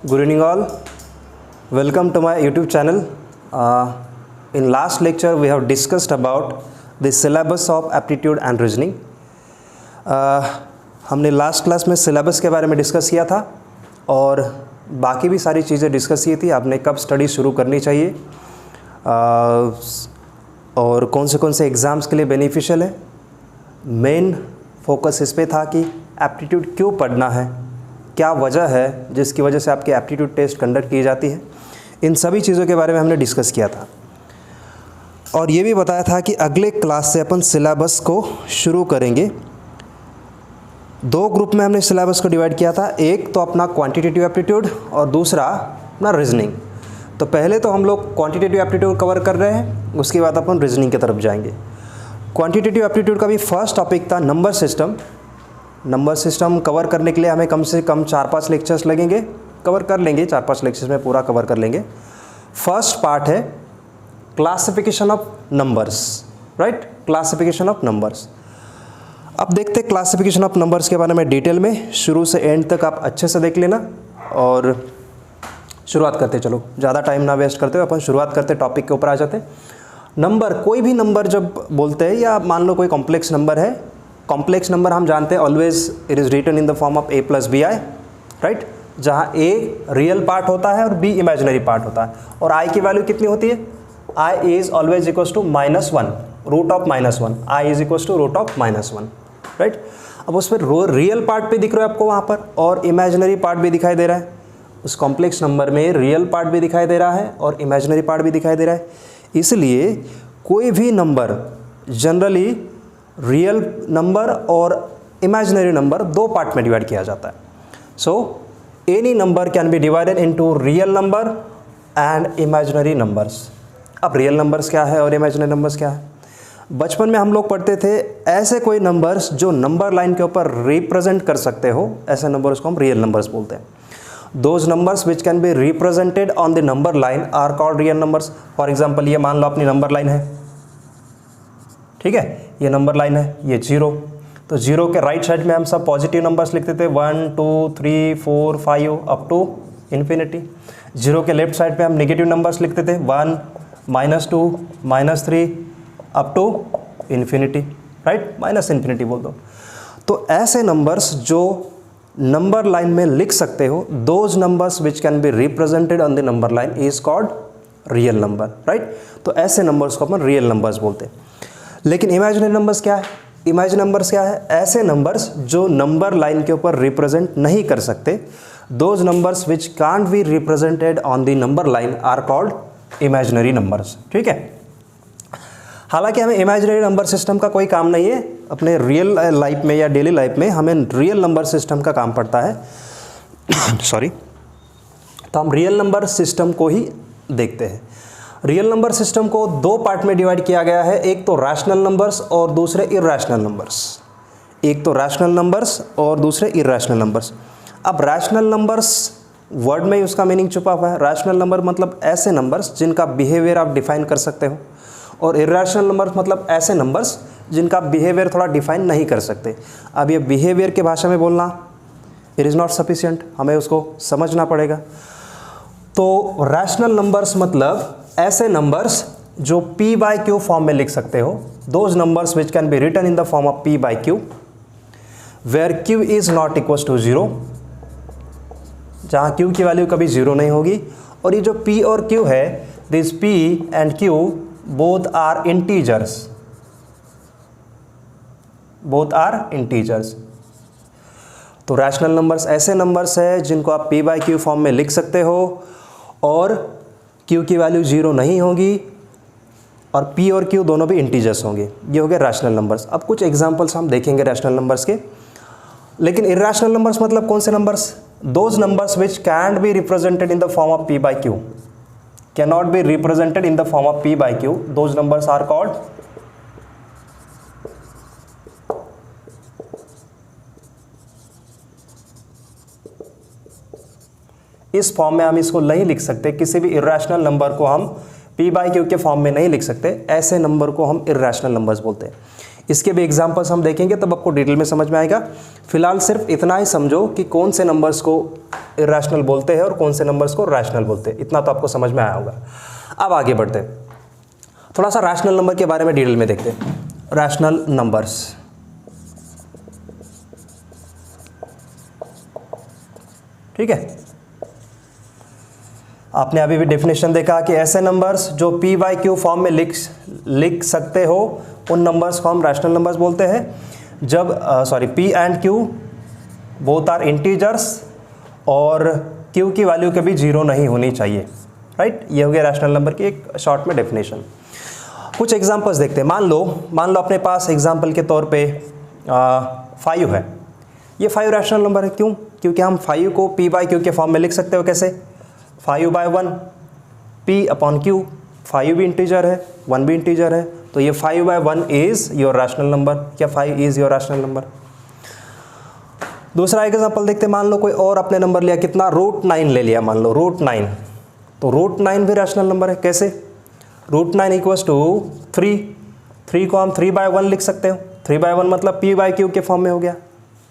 Good evening all. Welcome to my YouTube channel. In last lecture we have discussed about the syllabus of aptitude and reasoning. हमने last class में syllabus के बारे में discuss किया था और बाकी भी सारी चीज़ें डिस्कस की थी। आपने कब स्टडी शुरू करनी चाहिए और कौन से एग्ज़ाम्स के लिए बेनिफिशियल है। मेन फोकस इस पे था कि एप्टीट्यूड क्यों पढ़ना है, क्या वजह है जिसकी वजह से आपकी एप्टीट्यूड टेस्ट कंडक्ट की जाती है। इन सभी चीज़ों के बारे में हमने डिस्कस किया था और ये भी बताया था कि अगले क्लास से अपन सिलेबस को शुरू करेंगे। दो ग्रुप में हमने सिलेबस को डिवाइड किया था, एक तो अपना क्वांटिटेटिव एप्टीट्यूड और दूसरा अपना रीजनिंग। तो पहले तो हम लोग क्वांटिटेटिव एप्टीट्यूड कवर कर रहे हैं, उसके बाद अपन रीजनिंग की तरफ जाएंगे। क्वांटिटेटिव एप्टीट्यूड का भी फर्स्ट टॉपिक था number system. Number system cover करने के लिए हमें कम से कम 4-5 लेक्चर्स लगेंगे, कवर कर लेंगे, 4-5 लेक्चर्स में पूरा कवर कर लेंगे। फर्स्ट पार्ट है classification of numbers, right, classification of numbers. अब देखते हैं क्लासिफिकेशन ऑफ नंबर्स के बारे में डिटेल में, शुरू से एंड तक आप अच्छे से देख लेना। और शुरुआत करते, चलो ज़्यादा टाइम ना वेस्ट करते हुए अपन शुरुआत करते, टॉपिक के ऊपर आ जाते। नंबर, कोई भी नंबर जब बोलते हैं या मान लो कोई कॉम्प्लेक्स नंबर है, कॉम्प्लेक्स नंबर हम जानते हैं always it is written in the form of a + bi, right, जहाँ a रियल पार्ट होता है और b इमेजिनरी पार्ट होता है। और i की वैल्यू कितनी होती है, i is always equals to -1, root of -1, i is equals to root of -1, right. अब उस पर रियल पार्ट भी दिख रहा है आपको वहाँ पर और इमेजिनरी पार्ट भी दिखाई दे रहा है। उस कॉम्प्लेक्स नंबर में रियल पार्ट भी दिखाई दे रहा है और इमेजिनरी पार्ट भी दिखाई दे रहा है। इसलिए कोई भी नंबर जनरली रियल नंबर और इमेजिनरी नंबर दो पार्ट में डिवाइड किया जाता है। So any number can B divided into real number and imaginary numbers. अब रियल नंबर्स क्या है और इमेजिनरी नंबर्स क्या है। बचपन में हम लोग पढ़ते थे ऐसे कोई नंबर्स जो नंबर लाइन के ऊपर रिप्रेजेंट कर सकते हो, ऐसे नंबर्स को हम रियल नंबर्स बोलते हैं। Those numbers which can be represented on the number line are called real numbers. For example, ये मान लो अपनी नंबर लाइन है, ठीक है, ये नंबर लाइन है, ये 0, तो 0 के राइट साइड में हम सब पॉजिटिव नंबर्स लिखते थे 1 2 3 4 5 अप टू इन्फिनिटी। 0 के लेफ्ट साइड पे हम नेगेटिव नंबर्स लिखते थे 1 -2 -3 up to infinity, right, -minus infinity बोल दो। तो ऐसे नंबर्स जो नंबर लाइन में लिख सकते हो, those numbers which can B represented on the number line is called real number, right. तो ऐसे नंबर्स को अपन रियल नंबर्स बोलते हैं। लेकिन इमेजिनरी नंबर्स क्या है, इमेजिनरी नंबर्स क्या है, ऐसे नंबर्स जो नंबर लाइन के ऊपर रिप्रेजेंट नहीं कर सकते, those numbers which can't be represented on the number line are called imaginary numbers, ठीक है। हालांकि हमें इमेजिनरी नंबर सिस्टम का कोई काम नहीं है, अपने रियल लाइफ में या डेली लाइफ में हमें रियल नंबर सिस्टम का काम पड़ता है सॉरी। तो हम रियल नंबर सिस्टम को ही देखते हैं। रियल नंबर सिस्टम को दो पार्ट में डिवाइड किया गया है, एक तो रैशनल नंबर्स और दूसरे इर्रेशनल नंबर्स। एक तो रैशनल नंबर्स और दूसरे इर्रेशनल नंबर्स। अब रैशनल नंबर्स वर्ड में ही उसका मीनिंग छुपा हुआ है। रैशनल नंबर मतलब ऐसे नंबर्स जिनका बिहेवियर आप डिफाइन कर सकते हो, और इर्रेशनल नंबर्स मतलब ऐसे नंबर्स जिनका बिहेवियर थोड़ा डिफाइन नहीं कर सकते। अब ये बिहेवियर के भाषा में बोलना इट इज़ नॉट सफिशिएंट, हमें उसको समझना पड़ेगा। तो रैशनल नंबर्स मतलब ऐसे नंबर्स जो p/q फॉर्म में लिख सकते हो, those numbers which can be written in the form of p/q where q is not equals to 0, जहाँ q की वैल्यू कभी 0 नहीं होगी। और ये जो p और q है, this p and q both are integers, both are integers। तो रैशनल नंबर्स ऐसे नंबर्स है जिनको आप p/q फॉर्म में लिख सकते हो और q की वैल्यू 0 नहीं होगी और p और q दोनों भी इंटीजर्स होंगे। ये हो गए रैशनल नंबर्स। अब कुछ एग्जांपल्स हम देखेंगे रैशनल नंबर्स के। लेकिन इर्रेशनल नंबर्स मतलब कौन से numbers, those numbers which can be represented in the form of p/q, cannot be represented in the form of p/q, those numbers are called इस फॉर्म में हम इसको नहीं लिख सकते, किसी भी इर्रेशनल नंबर को हम p/q के फॉर्म में नहीं लिख सकते, ऐसे नंबर को हम इर्रेशनल नंबर्स बोलते हैं। इसके भी एग्जांपल्स हम देखेंगे तब आपको डिटेल में समझ में आएगा। फिलहाल सिर्फ इतना ही समझो कि कौन से नंबर्स को इरेशनल बोलते हैं और कौन से नंबर्स को रैशनल बोलते हैं, इतना तो आपको समझ में आया होगा। अब आगे बढ़ते हैं, थोड़ा सा रैशनल नंबर के बारे में डिटेल में देखते हैं। रैशनल नंबर्स, ठीक है, आपने अभी भी डेफिनेशन देखा कि ऐसे नंबर्स जो p बाई क्यू फॉर्म में लिख सकते हो उन नंबर्स को हम रैशनल नंबर्स बोलते हैं। जब p and q both are integers और q की वैल्यू कभी जीरो नहीं होनी चाहिए, राइट। ये हो गया रैशनल नंबर की एक शॉर्ट में डेफिनेशन। कुछ एग्जांपल्स देखते हैं। मान लो अपने पास एग्जांपल के तौर पे 5 है। ये 5 रैशनल नंबर है, क्यों? क्योंकि हम 5 को p बाई क्यू के फॉर्म में लिख सकते हो। कैसे? 5 बाई 1 p अपॉन q। 5 भी इंटीजर है, 1 भी इंटीजर है, तो ये 5 by 1 is your rational number. क्या 5 इज योर रैशनल नंबर? दूसरा एग्जांपल देखते हैं। मान लो कोई और अपने नंबर लिया, कितना? √9 ले लिया, मान लो √9, तो √9 भी रैशनल नंबर है। कैसे? √9 इक्वल्स टू 3 को हम 3 बाई 1 लिख सकते हो। 3 बाई 1 मतलब p बाई क्यू के फॉर्म में हो गया,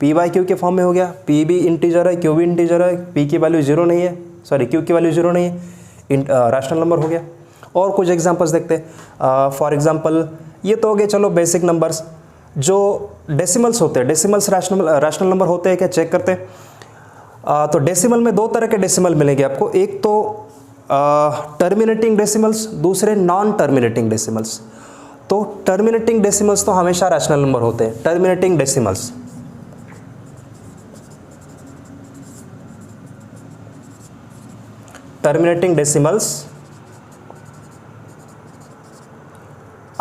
p बाई क्यू के फॉर्म में हो गया। p भी इंटीजर है, q भी इंटीजर है, p की वैल्यू जीरो नहीं है, सॉरी q की वैल्यू जीरो नहीं है, रैशनल नंबर हो गया। और कुछ एग्जांपल्स देखते हैं। फॉर एग्जांपल ये तो हो गए चलो बेसिक नंबर्स। जो डेसिमल्स होते हैं, डेसिमल्स रैशनल नंबर होते हैं क्या? चेक करते हैं। तो डेसिमल में 2 तरह के डेसिमल मिलेंगे आपको। एक तो टर्मिनेटिंग डेसिमल्स, दूसरे नॉन टर्मिनेटिंग डेसिमल्स। तो टर्मिनेटिंग डेसिमल्स तो हमेशा रैशनल नंबर होते हैं। Terminating decimals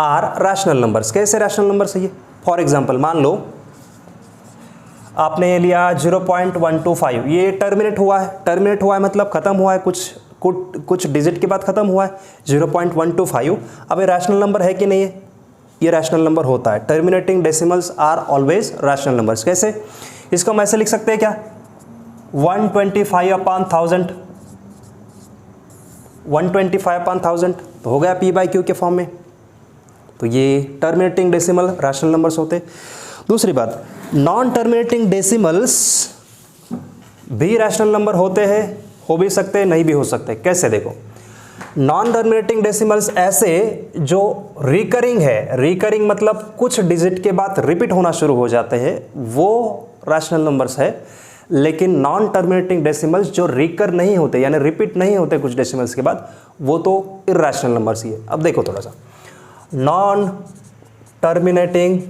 are rational numbers. कैसे रैशनल नंबर्स है ये? फॉर एग्जांपल मान लो आपने लिया 0.125, ये टर्मिनेट हुआ है। टर्मिनेट हुआ है मतलब खत्म हुआ है, कुछ डिजिट के बाद खत्म हुआ है। 0.125 अब ये रैशनल नंबर है कि नहीं है? ये रैशनल नंबर होता है। Terminating decimals are always rational numbers. कैसे? इसको हम ऐसे लिख सकते हैं क्या? 125/1000, 125/1000 तो हो गया p बाई क्यू के फॉर्म में। तो ये टर्मिनेटिंग डेसिमल रैशनल नंबर्स होते। दूसरी बात, नॉन टर्मिनेटिंग डेसिमल्स भी रैशनल नंबर होते हैं, हो भी सकते हैं, नहीं भी हो सकते। कैसे? देखो, नॉन टर्मिनेटिंग डेसिमल्स ऐसे जो रिकरिंग है, रिकरिंग मतलब कुछ डिजिट के बाद रिपीट होना शुरू हो जाते हैं, वो रैशनल नंबर्स है। लेकिन नॉन टर्मिनेटिंग डेसिमल्स जो रिकर नहीं होते, यानी रिपीट नहीं होते कुछ डेसिमल्स के बाद, वो तो इर्रेशनल नंबर्स ही है। अब देखो थोड़ा सा, नॉन टर्मिनेटिंग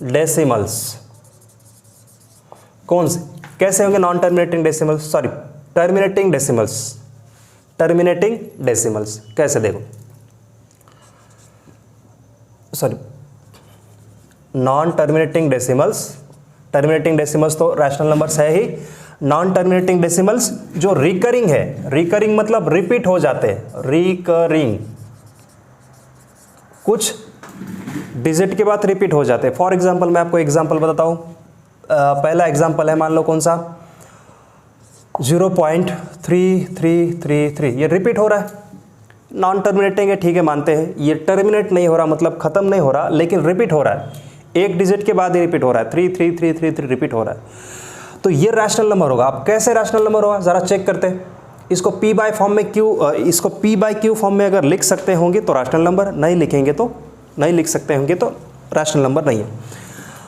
डेसिमल्स कौन से, कैसे होंगे non terminating decimals? Sorry, terminating decimals. Terminating decimals कैसे? देखो, sorry, non terminating decimals, terminating decimals तो रैशनल नंबर्स है ही। नॉन टर्मिनेटिंग डेसिमल्स जो रिकरिंग है, रिकरिंग मतलब रिपीट हो जाते हैं, रिकरिंग कुछ डिजिट के बाद रिपीट हो जाते हैं। फॉर एग्जांपल मैं आपको एग्जांपल बताता हूँ। पहला एग्जांपल है, मान लो कौन सा? 0.3333, ये रिपीट हो रहा है, नॉन टर्मिनेटिंग है, ठीक है, मानते हैं। ये टर्मिनेट नहीं हो रहा मतलब खत्म नहीं हो रहा, लेकिन रिपीट हो रहा है, एक डिजिट के बाद ही रिपीट हो रहा है, 33333 रिपीट हो रहा है, तो ये रैशनल नंबर होगा। अब कैसे रैशनल नंबर होगा जरा चेक करते हैं। इसको p बाई फॉर्म में इसको p बाई क्यू फॉर्म में अगर लिख सकते होंगे तो रैशनल नंबर, नहीं लिखेंगे तो नहीं लिख सकते होंगे तो रैशनल नंबर नहीं है।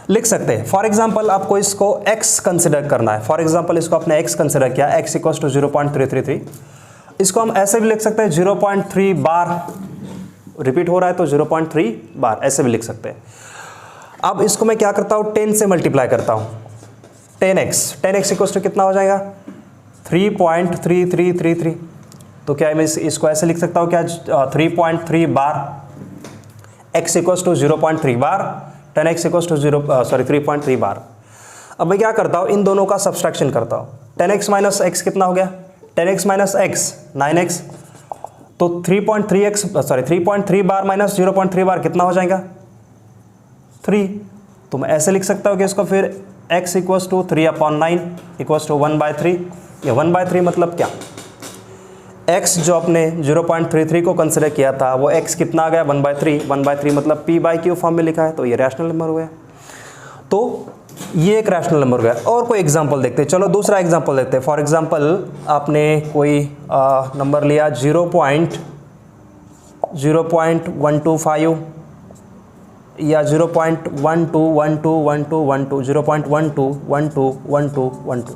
लिख सकते हैं। फॉर एग्जांपल आपको इसको x कंसिडर करना है। फॉर एग्जांपल इसको आपने x कंसिडर किया, x इक्वल्स टू 0.333। इसको हम ऐसे भी लिख सकते हैं, 0.3 बार रिपीट हो रहा है तो 0.3 बार, ऐसे भी लिख सकते हैं। अब इसको मैं क्या करता हूँ, 10 से मल्टीप्लाई करता हूँ, 10x इक्वल्स टू कितना हो जाएगा? 3.3333। तो क्या मैं इसको ऐसे लिख सकता हूँ क्या? 3.3 bar, x equals to 0.3 bar, 10x equals to 3.3 bar. अब मैं क्या करता हूँ, इन दोनों का सब्सट्रैक्शन करता हूँ। 10x माइनस x कितना हो गया? 10x माइनस x 9x, तो 3.3 बार माइनस 0.3 बार कितना हो जाएगा? 3। तो मैं ऐसे लिख सकता हूँ कि इसको फिर x equals to 3/9 equals to 1/3। ये 1/3 मतलब क्या? x जो आपने 0.33 को कंसिडर किया था वो x कितना आ गया 1/3, 1/3 मतलब p बाई क्यू फॉर्म में लिखा है, तो ये रैशनल नंबर हो गया। तो ये एक रैशनल नंबर हो गया। और कोई एग्जांपल देखते हैं, चलो दूसरा एग्जांपल देखते हैं। फॉर एग्जांपल आपने कोई नंबर लिया 0.125 या 0.121212 0.121212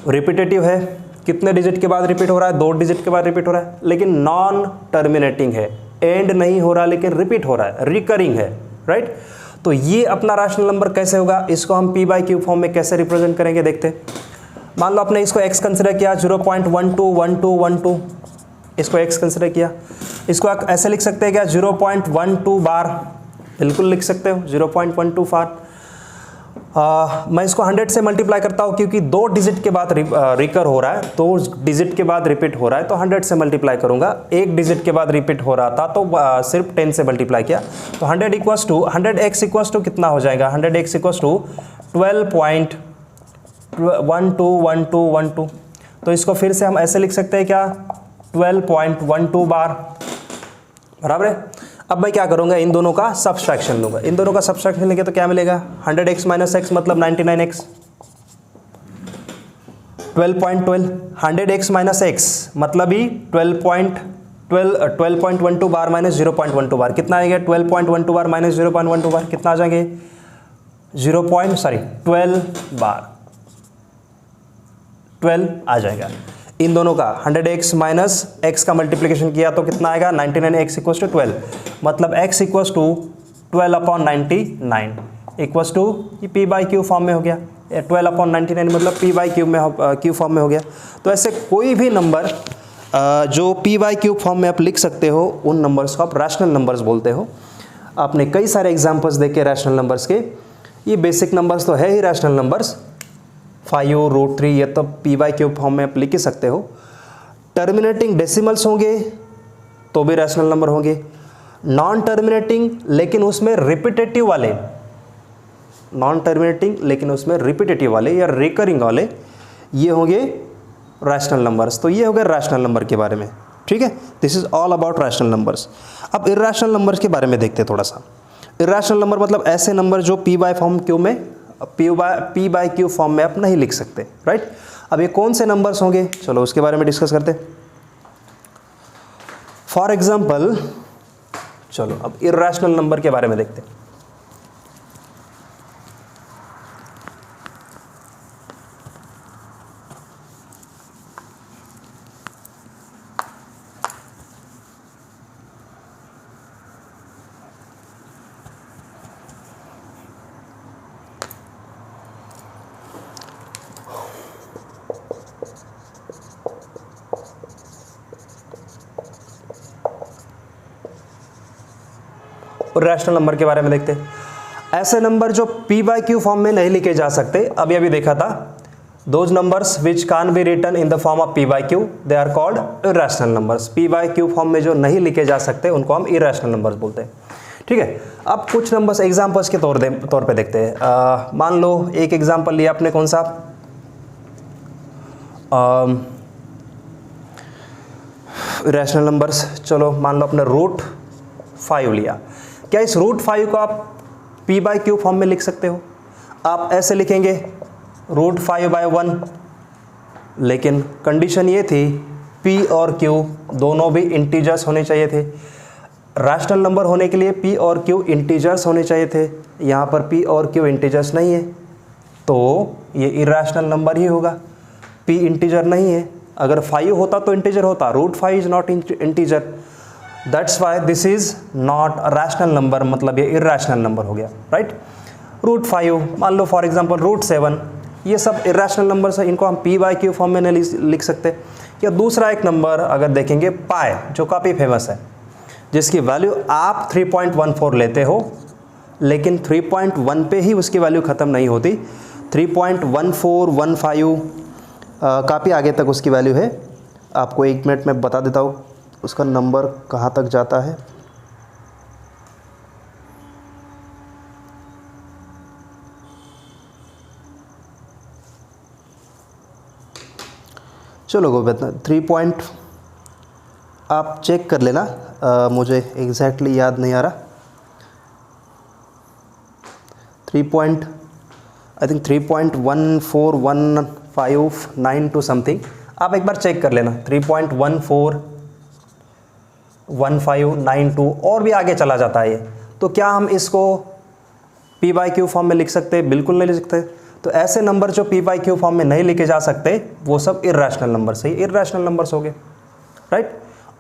रिपीटेटिव है, कितने डिजिट के बाद रिपीट हो रहा है, 2 डिजिट के बाद रिपीट हो रहा है, लेकिन नॉन टर्मिनेटिंग है, एंड नहीं हो रहा लेकिन रिपीट हो रहा है, रिकरिंग है, राइट। तो ये अपना रैशनल नंबर कैसे होगा, इसको हम p बाई क्यू फॉर्म में कैसे रिप्रेजेंट करेंगे देखते हैं। मान लो आपने इसको x कंसिडर किया 0.121212, इसको x कंसिडर किया, इसको आप ऐसे लिख सकते हैं क्या 0.12 बार, बिल्कुल लिख सकते हो 0.12 बार। मैं इसको 100 से मल्टीप्लाई करता हूँ क्योंकि 2 डिजिट के बाद रिकर हो रहा है, 2 डिजिट के बाद रिपीट हो रहा है, तो 100 से मल्टीप्लाई करूँगा। 1 डिजिट के बाद रिपीट हो रहा था तो सिर्फ 10 से मल्टीप्लाई किया, तो 100x इक्वल्स टू कितना हो जाएगा, 100x इक्वल्स टू 12.1212। तो इसको फिर से हम ऐसे लिख सकते हैं क्या 12.12 बार, बराबर है। अब मैं क्या करूंगा, इन दोनों का सब्सट्रैक्शन लूंगा, इन दोनों का सब्सट्रैक्शन लेंगे तो क्या मिलेगा 100x माइनस x मतलब 99x, 12.12, 100x माइनस x मतलब ही 12.12 बार माइनस 0.12 बार कितना आएगा, 12.12 बार माइनस 0.12 बार कितना आ जाएंगे 12 बार, 12 आ जाएगा। इन दोनों का 100x माइनस x का मल्टीप्लिकेशन किया तो कितना आएगा 99x इक्वल्स टू 12, मतलब x equals to 12/99 equals to p by q form में हो गया, 12/99 मतलब p बाई क्यू फॉर्म में हो गया। तो ऐसे कोई भी नंबर जो p बाई क्यू फॉर्म में आप लिख सकते हो उन नंबर्स को आप रैशनल नंबर्स बोलते हो। आपने कई सारे एग्जाम्पल्स देखे रैशनल नंबर्स के, ये बेसिक नंबर्स तो है ही रैशनल नंबर्स, 5√3 ये तो p बाई क्यू फॉर्म में आप लिख ही सकते हो। टर्मिनेटिंग डेसिमल्स होंगे तो भी रैशनल नंबर होंगे, नॉन टर्मिनेटिंग लेकिन उसमें रिपीटेटिव वाले, नॉन टर्मिनेटिंग लेकिन उसमें रिपीटेटिव वाले या रिकरिंग वाले, ये होंगे रैशनल नंबर्स। तो ये हो गए रैशनल नंबर के बारे में, ठीक है। This is all about rational numbers. अब इर्रेशनल नंबर्स के बारे में देखते हैं थोड़ा सा। इर्रेशनल नंबर मतलब ऐसे नंबर जो p बाई क्यू फॉर्म में आप नहीं लिख सकते, राइट। अब ये कौन से नंबर्स होंगे, चलो उसके बारे में डिस्कस करते हैं। फॉर एग्जाम्पल चलो अब इर्रेशनल नंबर के बारे में देखते हैं। रैशनल नंबर के बारे में देखते हैं। ऐसे नंबर जो p बाई क्यू फॉर्म में नहीं लिखे जा सकते, अभी अभी देखा था, those numbers which can be written in the form of p by q they are called irrational numbers. p by q form में जो नहीं लिखे जा सकते उनको हम इर्रेशनल नंबर्स बोलते हैं, ठीक है। अब कुछ नंबर्स एग्जाम्पल्स के तौर पे देखते हैं। मान लो एक एग्जाम्पल लिया आपने, कौन सा, इर्रेशनल नंबर्स, चलो मान लो आपने √5 लिया। क्या इस √5 को आप p बाई क्यू फॉर्म में लिख सकते हो? आप ऐसे लिखेंगे √5/1, लेकिन कंडीशन ये थी p और q दोनों भी इंटीजर्स होने चाहिए थे। रैशनल नंबर होने के लिए p और q इंटीजर्स होने चाहिए थे, यहाँ पर p और q इंटीजर्स नहीं है तो ये इर्रेशनल नंबर ही होगा। p इंटीजर नहीं है, अगर 5 होता तो इंटीजर होता, √5 is not integer, that's why this is not a rational number, मतलब ये इर्रेशनल नंबर हो गया, राइट। √5, मान लो फॉर एग्जांपल √7, ये सब इर्रेशनल नंबर्स है, इनको हम p बाई क्यू फॉर्म में नहीं लिख सकते। या दूसरा एक नंबर अगर देखेंगे पाई, जो काफ़ी फेमस है, जिसकी वैल्यू आप 3.14 लेते हो, लेकिन 3.1 पे ही उसकी वैल्यू ख़त्म नहीं होती, 3.1415 काफ़ी आगे तक उसकी वैल्यू है। आपको 1 मिनट में बता देता हूँ उसका नंबर कहाँ तक जाता है। चलो गोविंद 3 पॉइंट आप चेक कर लेना, मुझे एग्जैक्टली याद नहीं आ रहा। 3.141592 समथिंग, आप एक बार चेक कर लेना। 3.141592 और भी आगे चला जाता है ये। तो क्या हम इसको पी बाई क्यू फॉर्म में लिख सकते हैं? बिल्कुल नहीं लिख सकते। तो ऐसे नंबर जो पी बाई क्यू फॉर्म में नहीं लिखे जा सकते वो सब इर्रेशनल नंबर से इर्रेशनल नंबर्स हो गए, right.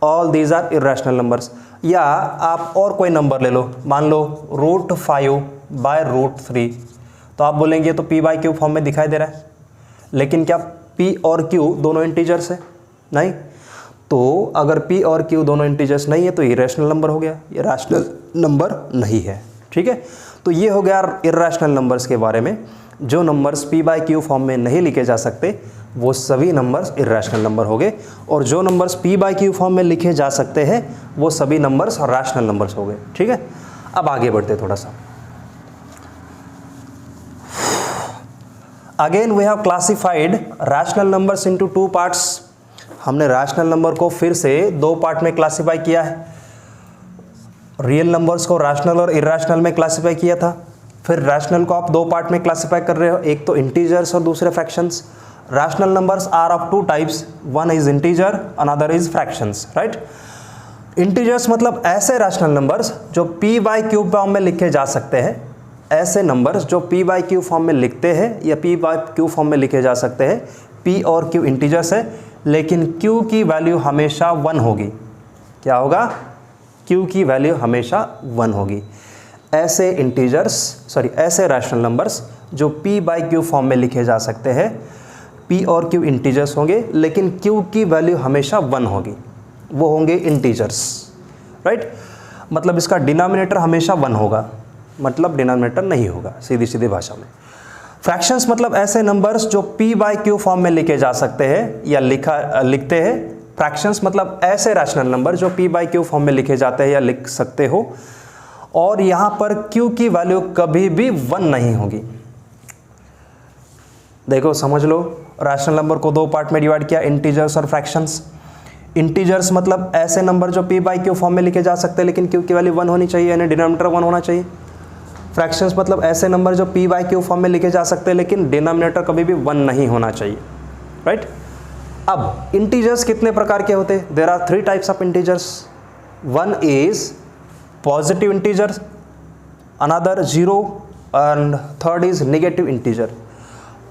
All these are irrational numbers. या आप और कोई नंबर ले लो, मान लो √5/√3, तो आप बोलेंगे तो पी बाई क्यू फॉर्म में दिखाई दे रहा है, लेकिन क्या पी और क्यू दोनों इंटीजर्स है? नहीं। तो अगर पी और क्यू दोनों इंटीजर्स नहीं है तो इरेशनल नंबर हो गया, ये रैशनल नंबर नहीं है, ठीक है। तो ये हो गया इर्रेशनल नंबर्स के बारे में। जो numbers P by q form में नहीं लिखे जा सकते वो सभी नंबर्स इर्रेशनल नंबर हो गए, और जो numbers P by q form में लिखे जा सकते हैं वो सभी नंबर्स रैशनल नंबर्स हो गए, ठीक है। अब आगे बढ़ते थोड़ा सा। Again we have classified rational numbers into 2 parts. हमने रैशनल नंबर को फिर से 2 पार्ट में क्लासिफाई किया है। रियल नंबर्स को रैशनल और इर्रेशनल में क्लासिफाई किया था, फिर रैशनल को आप 2 पार्ट में क्लासिफाई कर रहे हो, एक तो इंटीजर्स और दूसरे fractions. Rational numbers are of 2 types, one is integer, another is fractions, right. इंटीजर्स मतलब ऐसे रैशनल नंबर्स जो पी बाई क्यू फॉर्म में लिखे जा सकते हैं, ऐसे नंबर्स जो पी बाई क्यू फॉर्म में लिखते हैं या पी बाई क्यू फॉर्म में लिखे जा सकते हैं। पी और क्यू इंटीजर्स है, लेकिन क्यू की वैल्यू हमेशा 1 होगी। क्या होगा? क्यू की वैल्यू हमेशा 1 होगी। ऐसे ऐसे रैशनल नंबर्स जो पी बाई क्यू फॉर्म में लिखे जा सकते हैं, पी और क्यू इंटीजर्स होंगे, लेकिन क्यू की वैल्यू हमेशा 1 होगी, वो होंगे इंटीजर्स, राइट। मतलब इसका डिनोमिनेटर हमेशा 1 होगा, मतलब डिनोमिनेटर नहीं होगा, सीधी सीधी भाषा में। फ्रैक्शंस मतलब ऐसे नंबर्स जो पी बाई क्यू फॉर्म में लिखे जा सकते हैं या लिखते हैं। फ्रैक्शंस मतलब ऐसे रैशनल नंबर जो पी बाई क्यू फॉर्म में लिखे जाते हैं या लिख सकते हो, और यहां पर क्यू की वैल्यू कभी भी 1 नहीं होगी। देखो समझ लो, रैशनल नंबर को 2 पार्ट में डिवाइड किया, इंटीजर्स और फ्रैक्शंस। इंटीजर्स मतलब ऐसे नंबर जो पी बाई क्यू फॉर्म में लिखे जा सकते हैं, लेकिन क्यू की वैल्यू 1 होनी चाहिए, यानी डिनोमिनेटर 1 होना चाहिए। फ्रैक्शंस मतलब ऐसे नंबर जो पी बाई क्यू फॉर्म में लिखे जा सकते हैं, लेकिन डिनोमिनेटर कभी भी 1 नहीं होना चाहिए, राइट। अब इंटीजर्स कितने प्रकार के होते हैं? There are 3 types of integers. One is positive integer, another 0 and third is negative integer.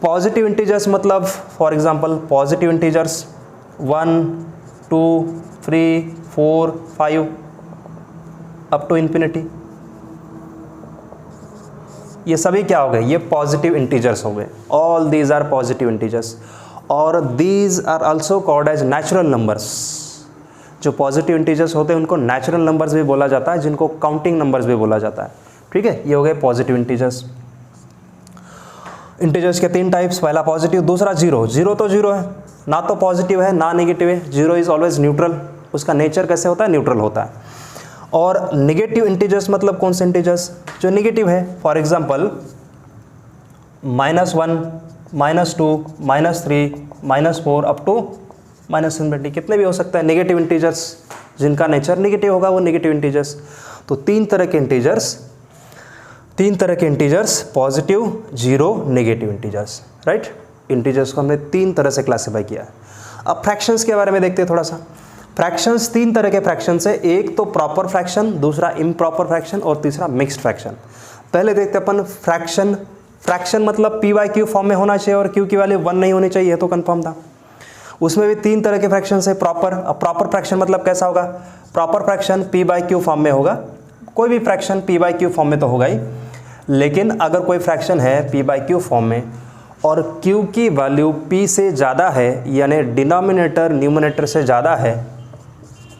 Positive integers मतलब for example positive integers 1, 2, 3, 4, 5 up to infinity, ये सभी क्या हो गए? ये पॉजिटिव इंटीजर्स हो गए। All these are positive integers, और these are also called as natural numbers. जो पॉजिटिव इंटीजर्स होते हैं उनको नेचुरल नंबर्स भी बोला जाता है, जिनको काउंटिंग नंबर्स भी बोला जाता है, ठीक है। ये हो गए पॉजिटिव इंटीजर्स। इंटीजर्स के 3 टाइप्स, पहला पॉजिटिव, दूसरा 0। 0 तो 0 है, ना तो पॉजिटिव है ना नेगेटिव है। 0 इज ऑलवेज न्यूट्रल, उसका नेचर कैसे होता है? न्यूट्रल होता है। और नेगेटिव इंटीजर्स मतलब कौन से इंटीजर्स? जो नेगेटिव है, फॉर एग्जांपल -1, -2, -3, -4 अप टू -∞, कितने भी हो सकता है नेगेटिव इंटीजर्स, जिनका नेचर नेगेटिव होगा वो नेगेटिव इंटीजर्स। तो 3 तरह के integers, positive, 0, negative integers, right. Integers को हमने 3 तरह से क्लासिफाई किया है। अब फ्रैक्शंस के बारे में देखते हैं थोड़ा सा। फ्रैक्शंस 3 तरह के फ्रैक्शंस है, एक तो प्रॉपर फ्रैक्शन, दूसरा इम्प्रॉपर फ्रैक्शन और तीसरा मिक्स्ड फ्रैक्शन। पहले देखते हैं अपन फ्रैक्शन। फ्रैक्शन मतलब पी बाई क्यू फॉर्म में होना चाहिए और क्यू की वैल्यू 1 नहीं होनी चाहिए, तो कंफर्म था। उसमें भी 3 तरह के फ्रैक्शंस है प्रॉपर। अब प्रॉपर फ्रैक्शन मतलब कैसा होगा? Proper fraction P by q form में होगा, कोई भी fraction P by q form में तो होगा ही, लेकिन अगर कोई फ्रैक्शन है पी बाई क्यू फॉर्म में और क्यू की वैल्यू पी से ज़्यादा है, यानी डिनोमिनेटर न्यूमरेटर से ज़्यादा है,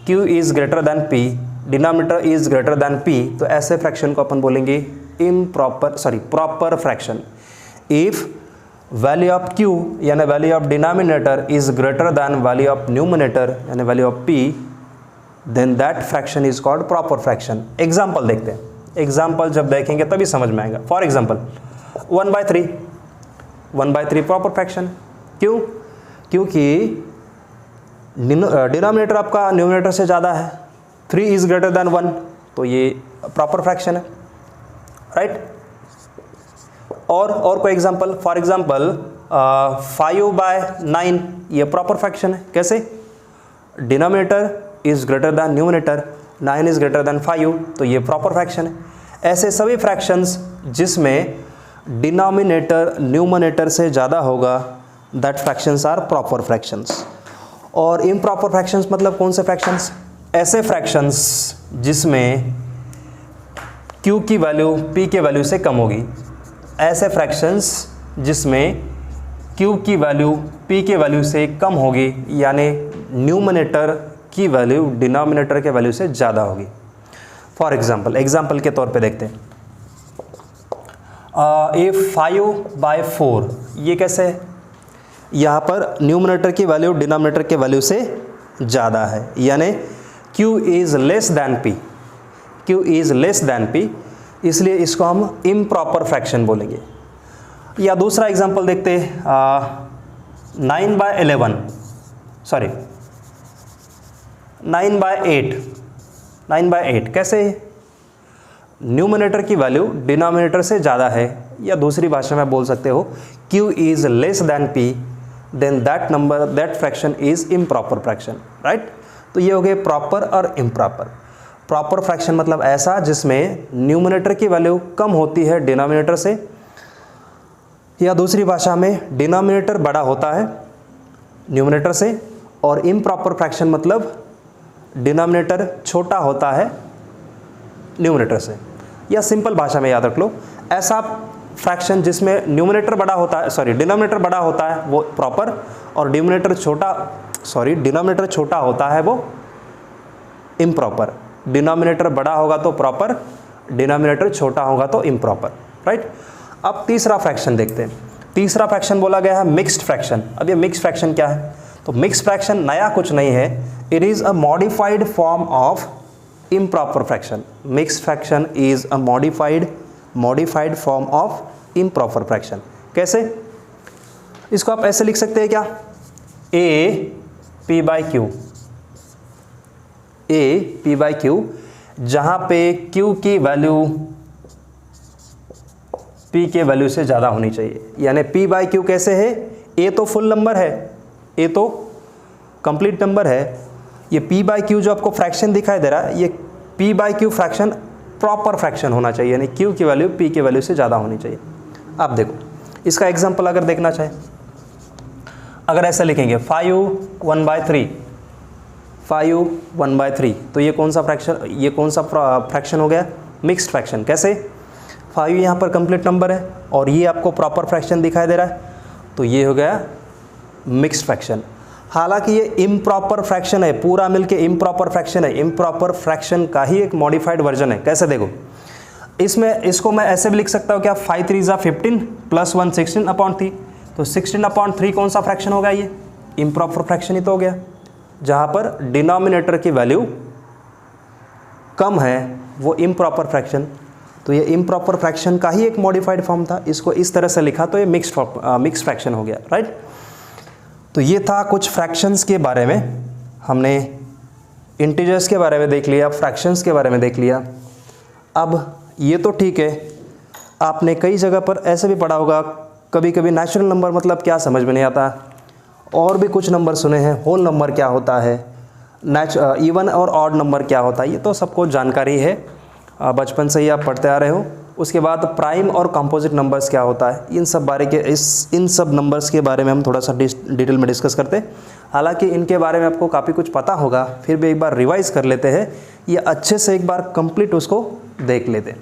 Q is greater than P, denominator is greater than P, तो ऐसे फ्रैक्शन को अपन बोलेंगे proper fraction. If value of Q यानी value of denominator is greater than value of numerator यानी value of P, then that fraction is called proper fraction. Example देखते हैं, example जब देखेंगे तभी समझ में आएगा। For example 1/3 proper fraction. क्यों? क्योंकि डिनोमिनेटर आपका न्यूमरेटर से ज़्यादा है, 3 इज़ ग्रेटर देन 1, तो ये प्रॉपर फ्रैक्शन है, राइट। और कोई एग्जांपल, फॉर एग्जांपल 5/9, ये प्रॉपर फ्रैक्शन है। कैसे? Denominator is greater than numerator, 9 is greater than 5, तो ये प्रॉपर फ्रैक्शन है। ऐसे सभी फ्रैक्शंस जिसमें डिनोमिनेटर न्यूमरेटर से ज़्यादा होगा, that fractions are proper fractions. और इम्प्रॉपर फ्रैक्शंस मतलब कौन से फ्रैक्शंस? ऐसे फ्रैक्शंस जिसमें q की वैल्यू p के वैल्यू से कम होगी, ऐसे फ्रैक्शंस जिसमें q की वैल्यू p के वैल्यू से कम होगी, यानी न्यूमरेटर की वैल्यू डिनोमिनेटर के वैल्यू से ज़्यादा होगी। फॉर एग्जाम्पल के तौर पे देखते हैं, ये 5/4, ये कैसे है? यहाँ पर न्यूमरेटर की वैल्यू डिनोमिनेटर के वैल्यू से ज़्यादा है, यानी q is less than p, q is less than p, इसलिए इसको हम इम्प्रॉपर फ्रैक्शन बोलेंगे। या दूसरा एग्जांपल देखते हैं, 9/8, कैसे? न्यूमरेटर की वैल्यू डिनोमिनेटर से ज़्यादा है, या दूसरी भाषा में बोल सकते हो q is less than p, then that fraction is improper fraction, right. तो ये हो गए प्रॉपर और इम्प्रॉपर। प्रॉपर फ्रैक्शन मतलब ऐसा जिसमें न्यूमरेटर की वैल्यू कम होती है डिनोमिनेटर से, या दूसरी भाषा में डिनोमिनेटर बड़ा होता है न्यूमरेटर से, और इम्प्रॉपर फ्रैक्शन मतलब डिनोमिनेटर छोटा होता है न्यूमरेटर से। या सिंपल भाषा में याद रख लो, ऐसा फ्रैक्शन जिसमें न्यूमरेटर बड़ा होता है, डिनोमिनेटर बड़ा होता है वो प्रॉपर, और डिनोमिनेटर छोटा होता है वो इम्प्रॉपर। डिनोमिनेटर बड़ा होगा तो प्रॉपर, डिनोमिनेटर छोटा होगा तो इम्प्रॉपर, राइट। अब तीसरा फ्रैक्शन देखते हैं। तीसरा फ्रैक्शन बोला गया है मिक्स्ड फ्रैक्शन। अब ये मिक्स्ड फ्रैक्शन क्या है? तो मिक्स्ड फ्रैक्शन नया कुछ नहीं है, it is a modified form of improper fraction. Mixed fraction is a modified form of improper fraction. कैसे? इसको आप ऐसे लिख सकते हैं क्या? a p/q, जहां पे q की वैल्यू p के वैल्यू से ज़्यादा होनी चाहिए, यानी p/q कैसे है? a तो फुल नंबर है, a तो कंप्लीट नंबर है, ये p/q जो आपको फ्रैक्शन दिखाई दे रहा है, ये p/q फ्रैक्शन प्रॉपर फ्रैक्शन होना चाहिए, यानी q की वैल्यू p के वैल्यू से ज़्यादा होनी चाहिए। अब देखो इसका एग्जांपल अगर देखना चाहें, अगर ऐसा लिखेंगे 5/1/3, तो ये कौन सा फ्रैक्शन हो गया? Mixed fraction. कैसे? 5 यहाँ पर कंप्लीट नंबर है और ये आपको प्रॉपर फ्रैक्शन दिखाई दे रहा है, तो ये हो गया मिक्स्ड फ्रैक्शन। हालांकि ये इम्प्रॉपर फ्रैक्शन है, पूरा मिलके इम्प्रॉपर फ्रैक्शन है, इम्प्रॉपर फ्रैक्शन का ही एक मॉडिफाइड वर्जन है। कैसे? देखो इसको मैं ऐसे भी लिख सकता हूँ क्या? 5 3 15 + 1 16/3, तो 16/3 कौन सा फ्रैक्शन होगा? ये इम्प्रॉपर फ्रैक्शन ही तो हो गया, जहाँ पर डिनोमिनेटर की वैल्यू कम है वो इम्प्रॉपर फ्रैक्शन। तो ये इम्प्रॉपर फ्रैक्शन का ही एक मॉडिफाइड फॉर्म था, इसको इस तरह से लिखा तो ये मिक्स्ड फ्रैक्शन हो गया, राइट। तो ये था कुछ फ्रैक्शंस के बारे में, हमने इंटीजर्स के बारे में देख लिया, फ्रैक्शंस के बारे में देख लिया। अब ये तो ठीक है, आपने कई जगह पर ऐसे भी पढ़ा होगा, कभी कभी नेचुरल नंबर मतलब क्या समझ में नहीं आता, और भी कुछ नंबर सुने हैं, होल नंबर क्या होता है, इवन और ऑड नंबर क्या होता है, ये तो सबको जानकारी है, बचपन से ही आप पढ़ते आ रहे हो। उसके बाद प्राइम और कंपोजिट नंबर्स क्या होता है, इन सब नंबर्स के बारे में हम थोड़ा सा डिटेल में डिस्कस करते हैं। हालांकि इनके बारे में आपको काफ़ी कुछ पता होगा, फिर भी एक बार रिवाइज कर लेते हैं, ये अच्छे से एक बार कंप्लीट उसको देख लेते हैं।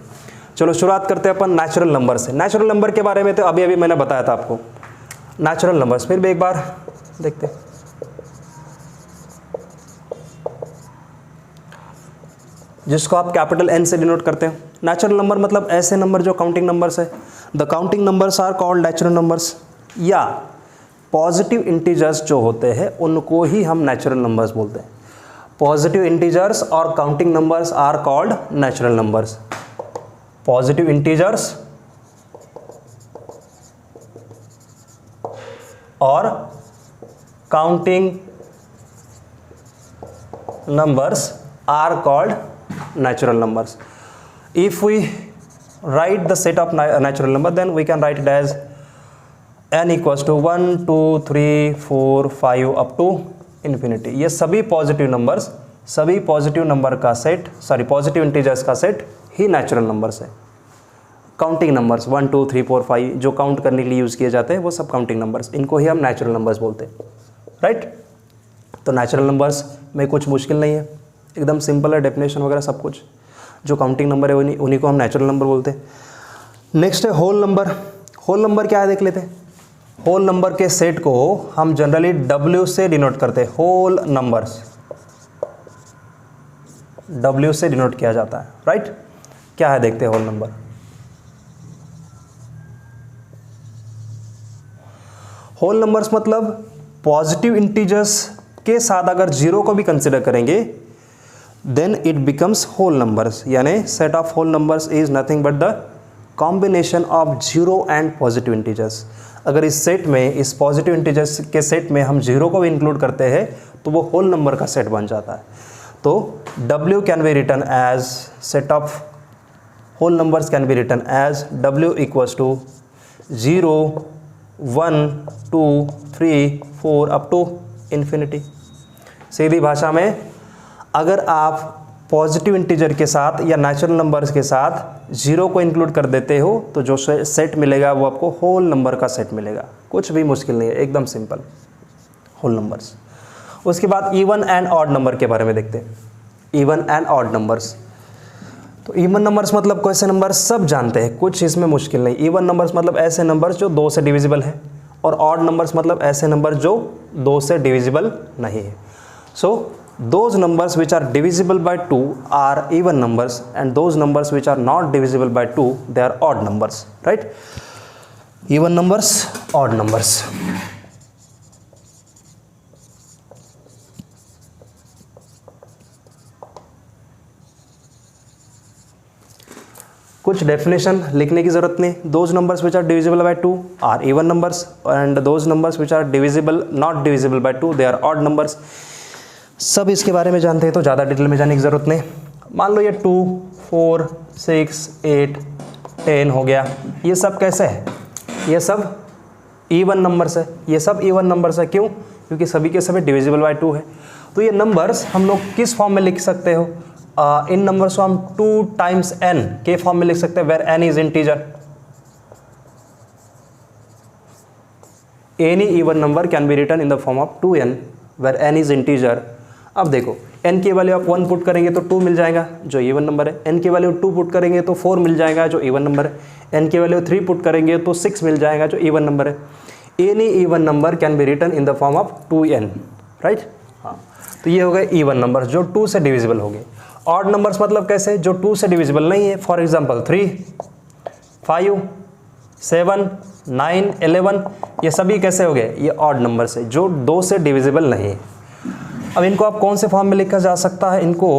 चलो शुरुआत करते हैं अपन नेचुरल नंबर से। नेचुरल नंबर के बारे में तो अभी मैंने बताया था आपको, नेचुरल नंबर्स फिर भी एक बार देखते हैं। जिसको आप कैपिटल N से डिनोट करते हैं। नेचुरल नंबर मतलब ऐसे नंबर जो काउंटिंग नंबर्स है। The counting numbers are called natural numbers, या पॉजिटिव इंटीजर्स जो होते हैं उनको ही हम नेचुरल नंबर्स बोलते हैं। पॉजिटिव इंटीजर्स और counting numbers are called natural numbers. Positive integers और counting numbers are called natural numbers. If we write the set of natural number, then we can write it as n equals to 1 2 3 4 5 up to infinity. ये सभी positive numbers, सभी positive number का set, sorry positive integers का set ही natural numbers है. Counting numbers 1 2 3 4 5 जो count करने के लिए यूज़ किए जाते हैं वो सब काउंटिंग नंबर्स, इनको ही हम नेचुरल नंबर्स बोलते हैं. राइट. तो नेचुरल नंबर्स में कुछ मुश्किल नहीं है, एकदम सिंपल है, डेफिनेशन वगैरह सब कुछ. जो काउंटिंग नंबर है उन्हीं को हम नेचुरल नंबर बोलते हैं. नेक्स्ट है होल नंबर. होल नंबर क्या है देख लेते हैं. होल नंबर के सेट को हम जनरली W से डिनोट करते हैं. होल नंबर्स W से डिनोट किया जाता है. राइट. क्या है देखते हैं होल नंबर. होल नंबर्स मतलब पॉजिटिव इंटीजर्स के साथ अगर जीरो को भी कंसिडर करेंगे then it becomes whole numbers. यानी set of whole numbers is nothing but the combination of zero and positive integers. अगर इस सेट में, इस पॉजिटिव इंटीजर्स के सेट में हम जीरो को भी इंक्लूड करते हैं तो वो होल नंबर का सेट बन जाता है. तो W can be written as set of whole numbers can be written as W equals to 0 1 2 3 4 up to infinity. सीधी भाषा में अगर आप पॉजिटिव इंटीजर के साथ या नेचुरल नंबर्स के साथ जीरो को इंक्लूड कर देते हो तो जो सेट मिलेगा वो आपको होल नंबर का सेट मिलेगा. कुछ भी मुश्किल नहीं है, एकदम सिंपल. Whole numbers. उसके बाद इवन एंड ऑड नंबर के बारे में देखते हैं. Even and odd numbers. तो इवन नंबर्स मतलब कैसे नंबर सब जानते हैं, कुछ इसमें मुश्किल नहीं. इवन नंबर्स मतलब ऐसे नंबर्स जो 2 से डिविजिबल है, और ऑड नंबर्स मतलब ऐसे नंबर जो 2 से डिविजिबल नहीं है. सो those numbers which are divisible by 2 are even numbers, and those numbers which are not divisible by 2 they are odd numbers. Right. Even numbers, odd numbers. कुछ definition लिखने की ज़रूरत नहीं. those numbers which are divisible by 2 are even numbers, and those numbers which are divisible not divisible by 2 they are odd numbers. सब इसके बारे में जानते हैं तो ज़्यादा डिटेल में जाने की ज़रूरत नहीं. मान लो ये 2 4 6 8 10 हो गया. ये सब कैसे है, ये सब इवन नंबर्स है. ये सब इवन नंबर्स है. क्यों? क्योंकि सभी के सभी डिविजिबल बाय 2 है. तो ये नंबर्स हम लोग किस फॉर्म में लिख सकते हो? इन नंबर्स को हम 2 टाइम्स n के फॉर्म में लिख सकते हैं, where n is integer. Any even number can be written in the form of 2n where n is integer. अब देखो n की वैल्यू आप 1 पुट करेंगे तो 2 मिल जाएगा जो इवन नंबर है. n की वैल्यू 2 पुट करेंगे तो 4 मिल जाएगा जो इवन नंबर है. n की वैल्यू 3 पुट करेंगे तो 6 मिल जाएगा जो इवन नंबर है. Any even number can be written in the form of 2n. Right. हाँ. तो ये हो गए इवन नंबर्स जो 2 से डिविजिबल हो गए. ऑड नंबर्स मतलब कैसे, जो 2 से डिविजिबल नहीं है. फॉर एग्जाम्पल 3 5 7 9 11 ये सभी कैसे हो गए, ये ऑड नंबर्स है जो 2 से डिविजिबल नहीं है. अब इनको आप कौन से फॉर्म में लिखा जा सकता है? इनको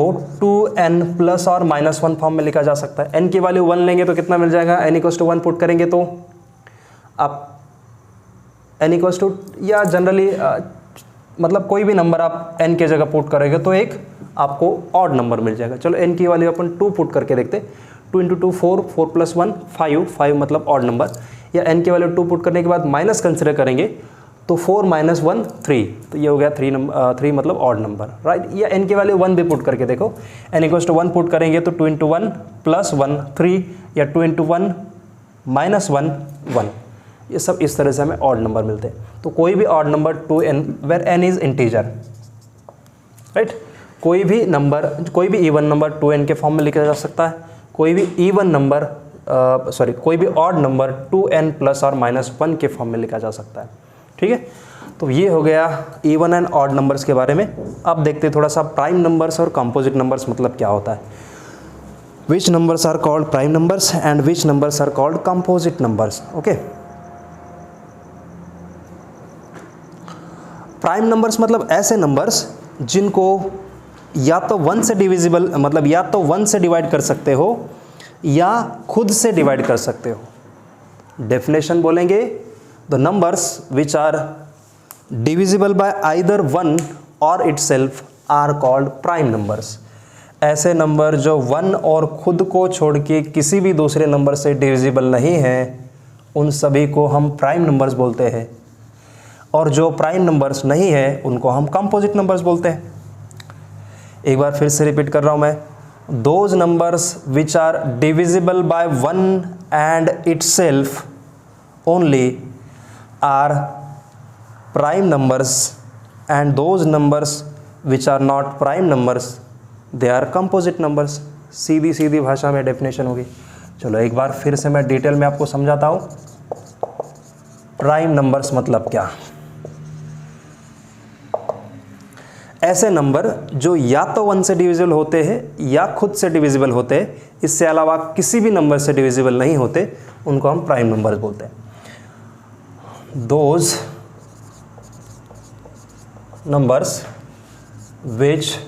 2n प्लस और -1 फॉर्म में लिखा जा सकता है. n की वैल्यू 1 लेंगे तो कितना मिल जाएगा, n इक्वल्स टू 1 पुट करेंगे तो आप n इक्वल्स टू, या जनरली मतलब कोई भी नंबर आप n के जगह पुट करेंगे तो एक आपको ऑड नंबर मिल जाएगा. चलो n की वैल्यू अपन 2 पुट करके देखते. 2 × 2 4 4 + 1 5 5 मतलब ऑड नंबर. या n की वैल्यू 2 पुट करने के बाद माइनस कंसिडर करेंगे तो 4 - 1 3. तो ये हो गया 3 मतलब ऑड नंबर. राइट. या n की वैल्यू 1 भी पुट करके देखो. n इक्वल्स टू 1 पुट करेंगे तो 2 × 1 + 1 3, या 2 × 1 - 1 1. ये सब इस तरह से हमें ऑड नंबर मिलते हैं. तो कोई भी odd number 2n where n is integer. Right. कोई भी नंबर, कोई भी इवन नंबर 2n के फॉर्म में लिखा जा सकता है. कोई भी इवन नंबर कोई भी ऑड नंबर 2n प्लस और -1 के फॉर्म में लिखा जा सकता है. ठीक है. तो ये हो गया इवन एंड ऑड नंबर्स के बारे में. अब देखते हैं थोड़ा सा प्राइम नंबर्स और कंपोजिट नंबर्स मतलब क्या होता है. Which numbers are called prime numbers and which numbers are called composite numbers. Okay. Prime numbers मतलब ऐसे नंबर्स जिनको या तो 1 से डिविजिबल, मतलब या तो 1 से डिवाइड कर सकते हो या खुद से डिवाइड कर सकते हो. डेफिनेशन बोलेंगे, the numbers which are divisible by either 1 or itself are called prime numbers. ऐसे नंबर जो 1 और खुद को छोड़ के किसी भी दूसरे नंबर से डिविजिबल नहीं है, उन सभी को हम प्राइम नंबर्स बोलते हैं। और जो प्राइम नंबर्स नहीं है उनको हम कंपोजिट नंबर्स बोलते हैं। एक बार फिर से रिपीट कर रहा हूँ मैं, those numbers which are divisible by 1 and itself only are prime numbers, and those numbers which are not prime numbers they are composite numbers. सीधी सीधी भाषा में डेफिनेशन होगी। चलो एक बार फिर से मैं डिटेल में आपको समझाता हूँ प्राइम नंबर्स मतलब क्या। ऐसे नंबर जो या तो 1 से डिविजिबल होते हैं या खुद से डिविजिबल होते हैं, इससे अलावा किसी भी नंबर से डिविजिबल नहीं होते, उनको हम प्राइम नंबर्स बोलते हैं। Those numbers which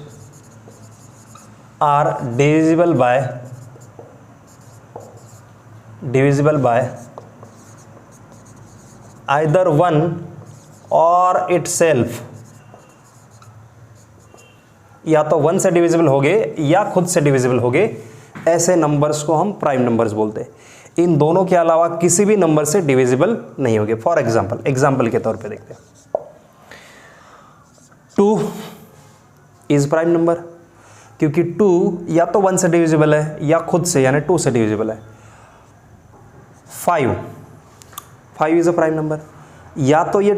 are divisible by either 1 or itself, या तो 1 से डिविजिबल हो गए या खुद से डिविजिबल हो गए, ऐसे नंबर्स को हम प्राइम नंबर्स बोलते हैं। इन दोनों के अलावा किसी भी नंबर से डिविजिबल नहीं होंगे। फॉर एग्जाम्पल के तौर पे देखते हैं, 2 इज प्राइम नंबर, क्योंकि 2 या तो 1 से डिविजिबल है या खुद से यानी 2 से डिविजिबल है। 5 इज अ प्राइम नंबर, या तो ये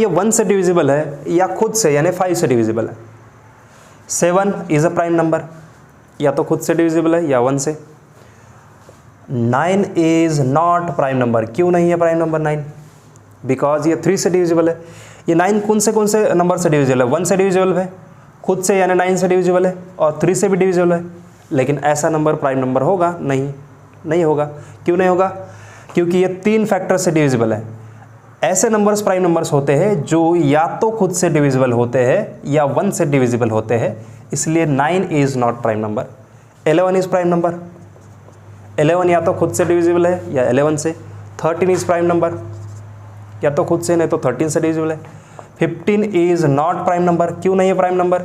1 से डिविजिबल है या खुद से यानी 5 से डिविजिबल है। 7 इज अ प्राइम नंबर, या तो खुद से डिविजिबल है या 1 से। 9 इज नॉट प्राइम नंबर। क्यों नहीं है प्राइम नंबर 9? बिकॉज ये 3 से डिविजिबल है। ये 9 कौन से नंबर से डिविजिबल है? 1 से डिविजिबल है, खुद से यानी 9 से डिविजिबल है, और 3 से भी डिविजिबल है। लेकिन ऐसा नंबर प्राइम नंबर होगा? नहीं होगा। क्यों नहीं होगा? क्योंकि ये 3 फैक्टर से डिविजिबल है। ऐसे नंबर्स प्राइम नंबर्स होते हैं जो या तो खुद से डिविजिबल होते हैं या 1 से डिविजिबल होते हैं, इसलिए 9 is not prime number. 11 is prime number. 11 या तो खुद से डिविजिबल है या 11 से। 13 इज प्राइम नंबर, या तो खुद से नहीं तो 13 से डिविजिबल है। 15 इज नॉट प्राइम नंबर। क्यों नहीं है प्राइम नंबर?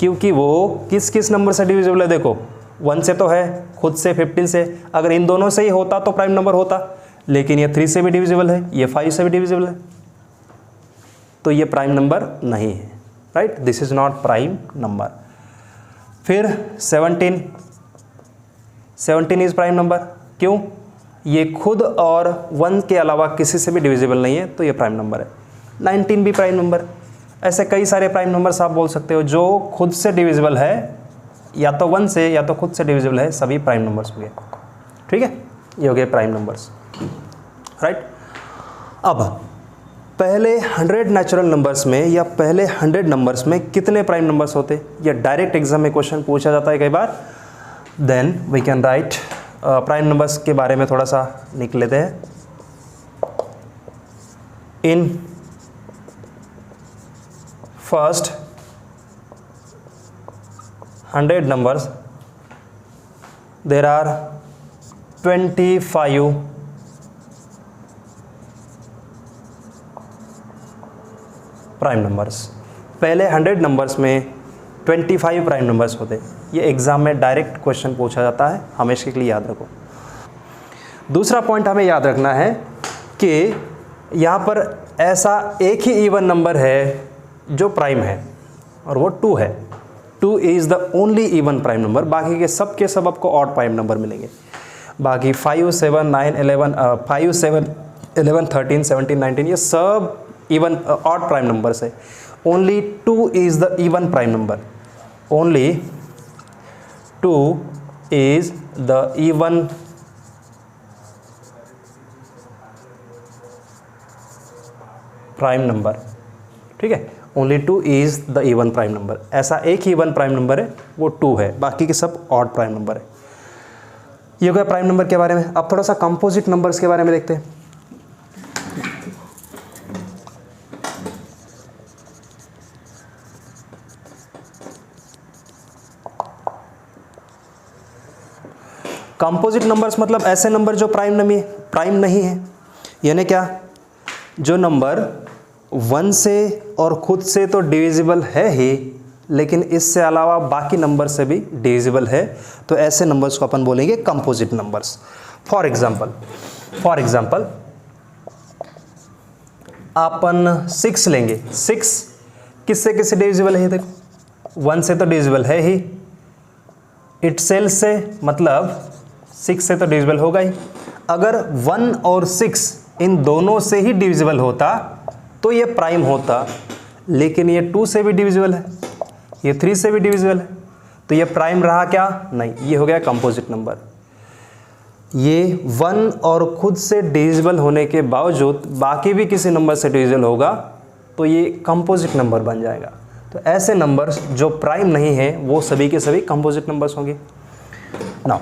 क्योंकि वो किस नंबर से डिविजिबल है? देखो 1 से तो है, खुद से 15 से। अगर इन दोनों से ही होता तो प्राइम नंबर होता, लेकिन ये 3 से भी डिविजिबल है, ये 5 से भी डिविजिबल है, तो ये प्राइम नंबर नहीं है। Right, this is not prime number. फिर 17 इज प्राइम नंबर। क्यों? ये खुद और 1 के अलावा किसी से भी डिविजिबल नहीं है, तो ये प्राइम नंबर है। 19 भी प्राइम नंबर। ऐसे कई सारे प्राइम नंबर्स आप बोल सकते हो जो खुद से डिविजिबल है, या तो 1 से या तो खुद से डिविजिबल है, सभी प्राइम नंबर्स हो गए। ठीक है, ये हो गए प्राइम नंबर्स। राइट, अब पहले 100 नेचुरल नंबर्स में या पहले 100 नंबर्स में कितने प्राइम नंबर्स होते? या डायरेक्ट एग्जाम में क्वेश्चन पूछा जाता है कई बार। Then we can write prime numbers के बारे में थोड़ा सा लिख लेते हैं। In first 100 numbers there are 25 prime numbers. पहले 100 नंबर्स में 25 प्राइम नंबर्स होते। ये एग्ज़ाम में डायरेक्ट क्वेश्चन पूछा जाता है, हमेशा के लिए याद रखो। दूसरा पॉइंट हमें याद रखना है कि यहाँ पर ऐसा एक ही इवन नंबर है जो प्राइम है, और वो 2 है। 2 is the only even prime number. बाकी के सब आपको ऑड प्राइम नंबर मिलेंगे। बाकी 5, 7, 9, 11, 5, 7, 11, 13, 17, 19 ये सब इवन ऑड प्राइम नंबर्स है। Only 2 is the even prime number. Only 2 is the even prime number. ठीक है, only 2 is the even prime number. ऐसा एक ही इवन प्राइम नंबर है, वो 2 है, बाकी के सब ऑड प्राइम नंबर है। ये हो गया प्राइम नंबर के बारे में। अब थोड़ा सा कंपोजिट नंबर्स के बारे में देखते हैं। कंपोजिट नंबर्स मतलब ऐसे नंबर जो प्राइम नहीं है। यानी क्या? जो नंबर 1 से और खुद से तो डिविजिबल है ही, लेकिन इससे अलावा बाकी नंबर से भी डिविजिबल है, तो ऐसे नंबर्स को अपन बोलेंगे कंपोजिट नंबर्स। फॉर एग्जाम्पल अपन 6 लेंगे। 6 किससे किससे डिविजिबल है? देखो 1 से तो डिविजिबल है ही, इटसेल्फ से, मतलब 6 से तो डिविजिबल होगा ही। अगर 1 और 6 इन दोनों से ही डिविजिबल होता तो ये प्राइम होता, लेकिन ये 2 से भी डिविजिबल है, ये 3 से भी डिविजिबल है, तो ये प्राइम रहा क्या? नहीं, ये हो गया कंपोजिट नंबर। ये 1 और खुद से डिविजिबल होने के बावजूद बाकी भी किसी नंबर से डिविजिबल होगा तो ये कंपोजिट नंबर बन जाएगा। तो ऐसे नंबर्स जो प्राइम नहीं है वो सभी के सभी कंपोजिट नंबर्स होंगे। Now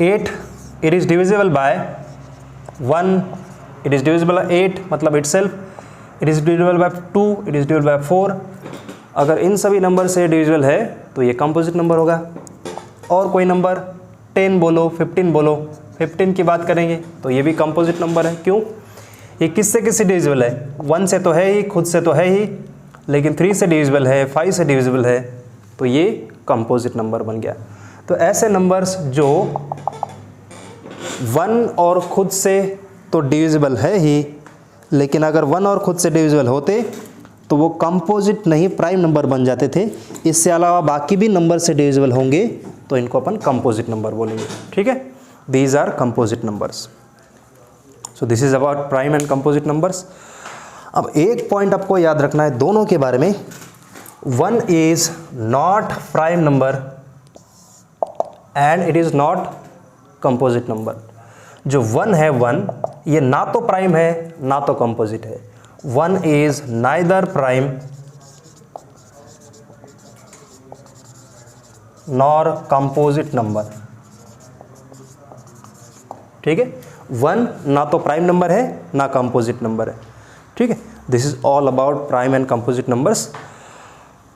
8 it is divisible by 1, it is divisible by 8 मतलब itself, it is divisible by 2, it is divisible by 4। अगर इन सभी नंबर से डिविजिबल है तो ये कंपोजिट नंबर होगा। और कोई नंबर 10 बोलो, 15 बोलो, 15 की बात करेंगे तो ये भी कंपोजिट नंबर है। क्यों? ये किससे किससे डिविजिबल है? 1 से तो है ही, खुद से तो है ही, लेकिन 3 से डिविजिबल है, 5 से डिविजिबल है, तो ये कंपोजिट नंबर बन गया। तो ऐसे नंबर्स जो 1 और खुद से तो डिविजिबल है ही, लेकिन अगर 1 और खुद से डिविजिबल होते तो वो कंपोजिट नहीं प्राइम नंबर बन जाते थे। इससे अलावा बाकी भी नंबर से डिविजिबल होंगे तो इनको अपन कंपोजिट नंबर बोलेंगे। ठीक है, these are composite numbers. So this is about prime and composite numbers. अब एक पॉइंट आपको याद रखना है दोनों के बारे में। 1 is not prime number and it is not composite number. जो 1 है 1, ये ना तो प्राइम है ना तो कंपोजिट है। 1 is neither prime nor composite number. ठीक है, 1 ना तो प्राइम नंबर है ना कंपोजिट नंबर है। ठीक है, this is all about prime and composite numbers.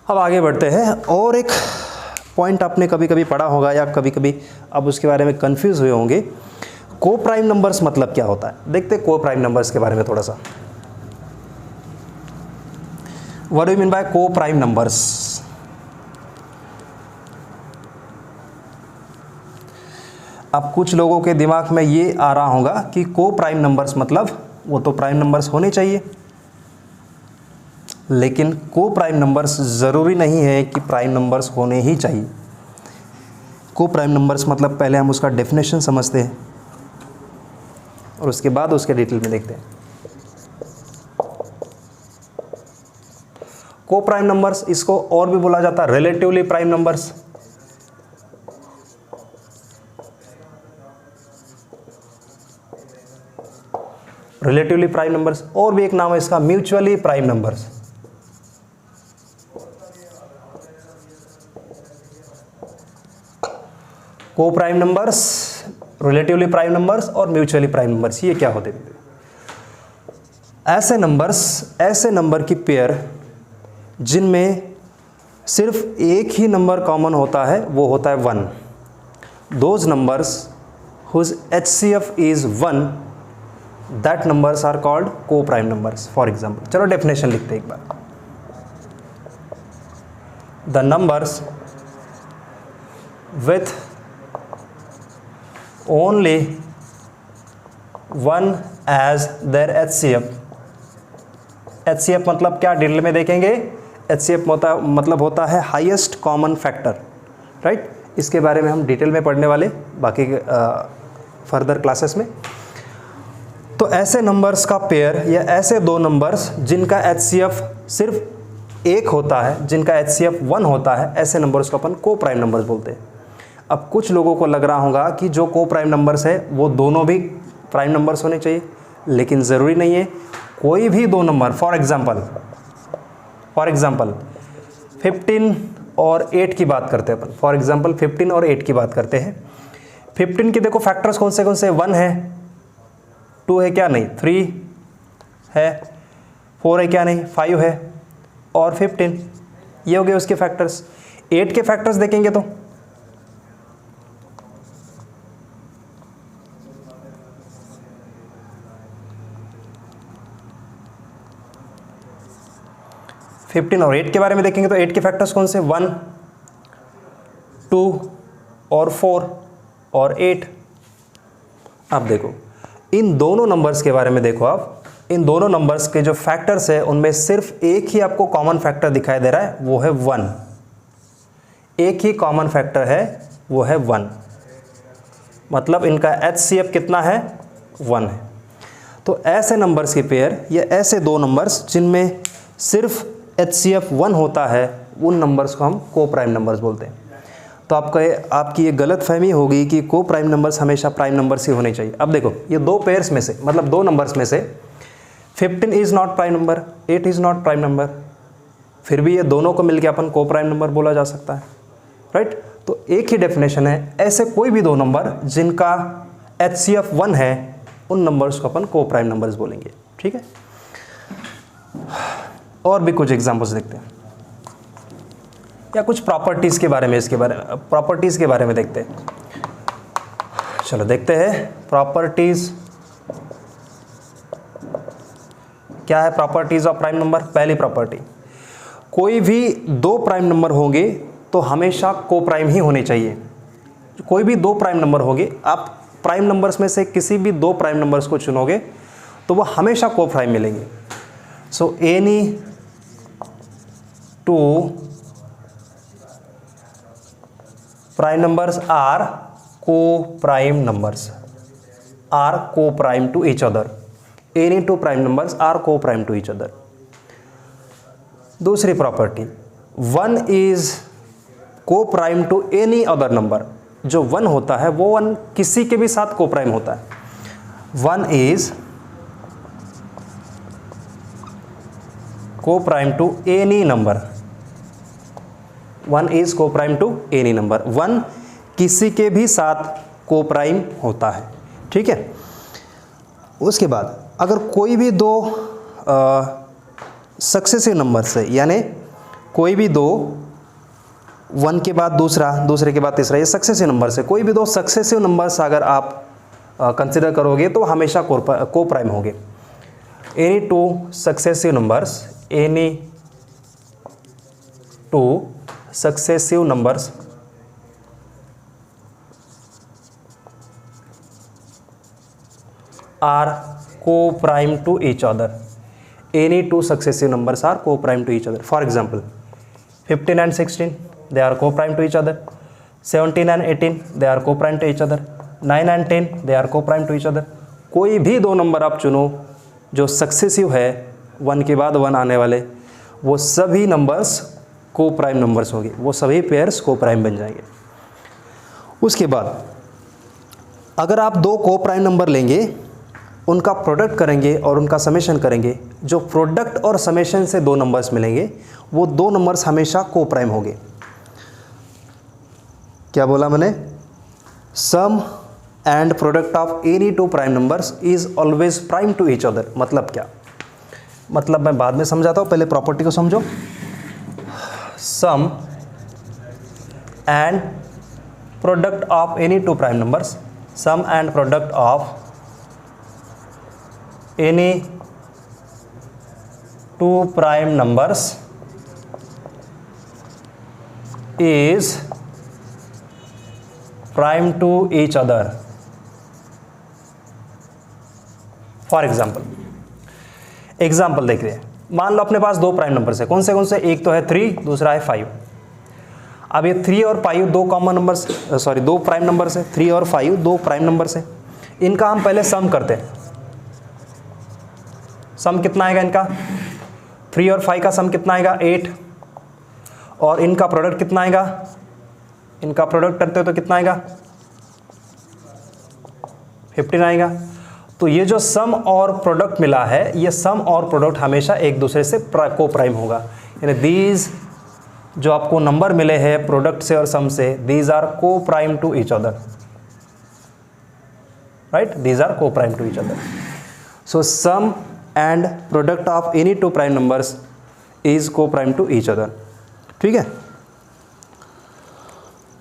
अब आगे बढ़ते हैं। और एक पॉइंट आपने कभी कभी पढ़ा होगा या कभी कभी अब उसके बारे में कंफ्यूज हुए होंगे, को प्राइम नंबर्स मतलब क्या होता है। देखते हैं को प्राइम नंबर्स के बारे में थोड़ा सा। What do you mean by को प्राइम नंबर्स? अब कुछ लोगों के दिमाग में ये आ रहा होगा कि को प्राइम नंबर्स मतलब वो तो प्राइम नंबर्स होने चाहिए, लेकिन को प्राइम नंबर्स ज़रूरी नहीं है कि प्राइम नंबर्स होने ही चाहिए। को प्राइम नंबर्स मतलब पहले हम उसका डेफिनेशन समझते हैं और उसके बाद उसके डिटेल में देखते हैं। को प्राइम नंबर्स, इसको और भी बोला जाता है relatively prime numbers. Relatively prime numbers, और भी एक नाम है इसका म्यूचुअली प्राइम नंबर्स। को prime numbers, relatively prime numbers और म्यूचुअली प्राइम नंबर्स, ये क्या होते हैं? ऐसे नंबर्स, ऐसे नंबर की पेयर जिनमें सिर्फ एक ही नंबर कॉमन होता है, वो होता है 1। Those numbers whose HCF is 1, that numbers are called coprime numbers. For example, चलो डेफिनेशन लिखते हैं एक बार। The numbers with only 1 as their HCF। HCF मतलब क्या, डिटेल में देखेंगे। HCF मतलब होता है हाईएस्ट कॉमन फैक्टर, राइट। इसके बारे में हम डिटेल में पढ़ने वाले बाकी फर्दर क्लासेस में। तो ऐसे नंबर्स का पेयर या ऐसे दो नंबर्स जिनका HCF सिर्फ एक होता है, जिनका HCF 1 होता है, ऐसे नंबर्स को अपन को प्राइम नंबर्स बोलते हैं। अब कुछ लोगों को लग रहा होगा कि जो को प्राइम नंबर्स है वो दोनों भी प्राइम नंबर्स होने चाहिए, लेकिन ज़रूरी नहीं है। कोई भी दो नंबर, फॉर एग्जांपल 15 और 8 की बात करते हैं अपन। फॉर एग्जांपल 15 और 8 की बात करते हैं। 15 के देखो फैक्टर्स कौन से 1 है, 2 है क्या, नहीं, 3 है, 4 है क्या, नहीं, 5 है, और 15, ये हो गए उसके फैक्टर्स। 8 के फैक्टर्स देखेंगे तो 15 और 8 के बारे में देखेंगे तो 8 के फैक्टर्स कौन से, 1, 2 और 4 और 8। अब देखो इन दोनों नंबर्स के बारे में देखो, आप इन दोनों नंबर्स के जो फैक्टर्स है उनमें सिर्फ एक ही आपको कॉमन फैक्टर दिखाई दे रहा है, वो है 1। एक ही कॉमन फैक्टर है, वो है 1। मतलब इनका HCF कितना है, 1 है। तो ऐसे नंबर्स की पेयर या ऐसे दो नंबर्स जिनमें सिर्फ HCF 1 होता है, उन नंबर्स को हम को प्राइम नंबर्स बोलते हैं। तो आपकी ये गलत फहमी होगी कि को प्राइम नंबर्स हमेशा प्राइम नंबर्स ही होने चाहिए। अब देखो ये दो पेयर्स में से, मतलब दो नंबर्स में से 15 is not prime number, 8 is not prime number, फिर भी ये दोनों को मिलकर अपन को प्राइम नंबर बोला जा सकता है, राइट। तो एक ही डेफिनेशन है, ऐसे कोई भी दो नंबर जिनका HCF 1 है, उन नंबर्स को अपन को प्राइम नंबर्स बोलेंगे, ठीक है। और भी कुछ एग्जांपल्स देखते हैं, या कुछ प्रॉपर्टीज़ के बारे में, प्रॉपर्टीज़ के बारे में देखते हैं। चलो देखते हैं प्रॉपर्टीज़ क्या है। Properties of prime number. पहली प्रॉपर्टी, कोई भी दो प्राइम नंबर होंगे तो हमेशा को प्राइम ही होने चाहिए। कोई भी दो प्राइम नंबर होंगे, आप प्राइम नंबर्स में से किसी भी दो प्राइम नंबर्स को चुनोगे तो वो हमेशा को प्राइम मिलेंगे। So any two prime numbers are coprime numbers, are coprime to each other. Any two prime numbers are coprime to each other. दूसरी property, 1 is coprime to any other number. जो 1 होता है वो 1 किसी के भी साथ को प्राइम होता है। 1 is coprime to any number. 1 is coprime to any number. 1 किसी के भी साथ को प्राइम होता है, ठीक है। उसके बाद अगर कोई भी दो सक्सेसिव नंबर से, यानी कोई भी दो 1 के बाद दूसरा, दूसरे के बाद तीसरा, ये सक्सेसिव नंबर से कोई भी दो सक्सेसिव नंबर्स अगर आप कंसिडर करोगे तो हमेशा को प्राइम होंगे। Any two successive numbers, any two successive numbers are coprime to each other. Any two successive numbers are coprime to each other. For example 15 and 16 they are co-prime to each other. 17 and 18 they are co-prime to each other. 9 and 10 they are co-prime to each other. कोई भी दो number आप चुनो जो successive है, 1 के बाद 1 आने वाले, वो सभी नंबर्स को प्राइम नंबर्स होंगे, वो सभी पेयर्स को प्राइम बन जाएंगे। उसके बाद अगर आप दो को प्राइम नंबर लेंगे, उनका प्रोडक्ट करेंगे और उनका समेशन करेंगे, जो प्रोडक्ट और समेशन से दो नंबर्स मिलेंगे वो दो नंबर्स हमेशा को प्राइम होंगे। क्या बोला मैंने? Sum and product of any two prime numbers is always prime to each other. मतलब क्या? मतलब मैं बाद में समझाता हूँ, पहले प्रॉपर्टी को समझो। Sum and product of any two prime numbers, sum and product of any two prime numbers is prime to each other. For example देख रहे हैं, मान लो अपने पास दो प्राइम नंबर है। कौन से? एक तो है 3, दूसरा है 5। अब ये 3 और 5 दो कॉमन नंबर्स, दो प्राइम नंबर्स है। 3 और 5 दो प्राइम नंबर्स है। इनका हम पहले सम करते हैं। सम कितना आएगा इनका? 3 और 5 का सम कितना आएगा? 8। और इनका प्रोडक्ट कितना आएगा? इनका प्रोडक्ट करते हो तो कितना आएगा? 15 आएगा। तो ये जो सम और प्रोडक्ट मिला है, ये सम और प्रोडक्ट हमेशा एक दूसरे से को प्राइम होगा। यानी दीज जो आपको नंबर मिले हैं प्रोडक्ट से और सम से, these are coprime to each other, right? These are coprime to each other. So sum and product of any two prime numbers is coprime to each other, ठीक है।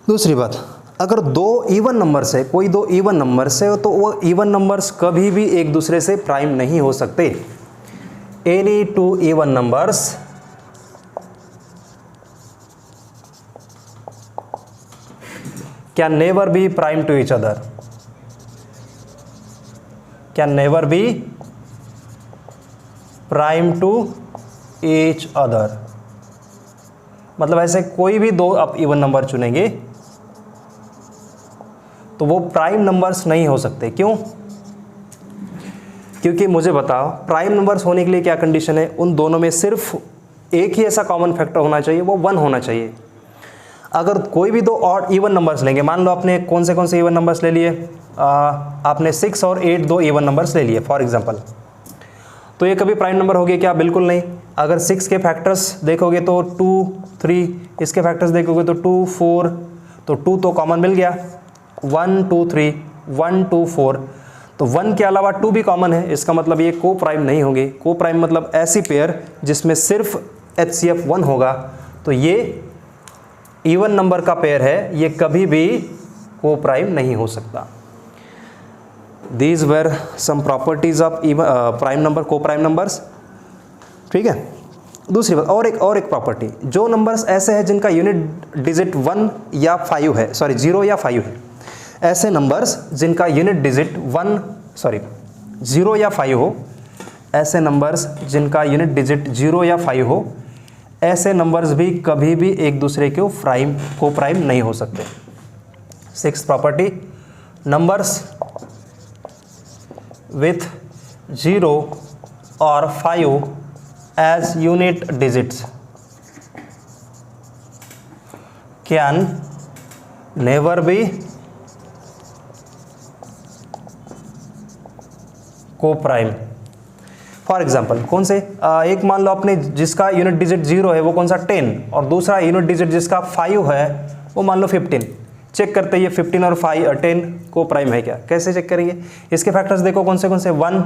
दूसरी बात, अगर दो even numbers है, कोई दो even numbers है, तो वो इवन नंबर्स कभी भी एक दूसरे से प्राइम नहीं हो सकते। Any two even numbers can never be prime to each other, can never be prime to each other. मतलब ऐसे कोई भी दो आप इवन नंबर चुनेंगे तो वो प्राइम नंबर्स नहीं हो सकते। क्यों? क्योंकि मुझे बताओ प्राइम नंबर्स होने के लिए क्या कंडीशन है, उन दोनों में सिर्फ एक ही ऐसा कॉमन फैक्टर होना चाहिए, वो 1 होना चाहिए। अगर कोई भी दो ऑड इवन नंबर्स लेंगे, मान लो आपने कौन से इवन नंबर्स ले लिए, आपने 6 और 8 दो इवन नंबर्स ले लिए फॉर एग्जांपल, तो ये कभी प्राइम नंबर हो गए क्या? बिल्कुल नहीं। अगर 6 के फैक्टर्स देखोगे तो 2, 3, इसके फैक्टर्स देखोगे तो 2, 4, तो 2 तो कॉमन मिल गया, 1, 2, 3, 1, 2, 4, तो 1 के अलावा 2 भी कॉमन है, इसका मतलब ये को प्राइम नहीं होंगे। को प्राइम मतलब ऐसी पेयर जिसमें सिर्फ HCF 1 होगा, तो ये इवन नंबर का पेयर है, ये कभी भी को प्राइम नहीं हो सकता। These were some properties of prime number, को प्राइम नंबर्स। ठीक है, दूसरी बात और एक प्रॉपर्टी, जो नंबर्स ऐसे हैं जिनका यूनिट डिजिट 1 या 5 है, 0 या 5 है, ऐसे नंबर्स जिनका यूनिट डिजिट 0 या 5 हो, ऐसे नंबर्स जिनका यूनिट डिजिट 0 या 5 हो, ऐसे नंबर्स भी कभी भी एक दूसरे को प्राइम नहीं हो सकते। 6th property, numbers with 0 or 5 as unit digits can never be co-prime। For example कौन से, एक मान लो आपने जिसका यूनिट डिजिट 0 है वो कौन सा 10, और दूसरा यूनिट डिजिट जिसका 5 है वो मान लो 15। चेक करते हैं ये 15 और 10 को प्राइम है क्या? कैसे चेक करेंगे? इसके फैक्टर्स देखो कौन से 1,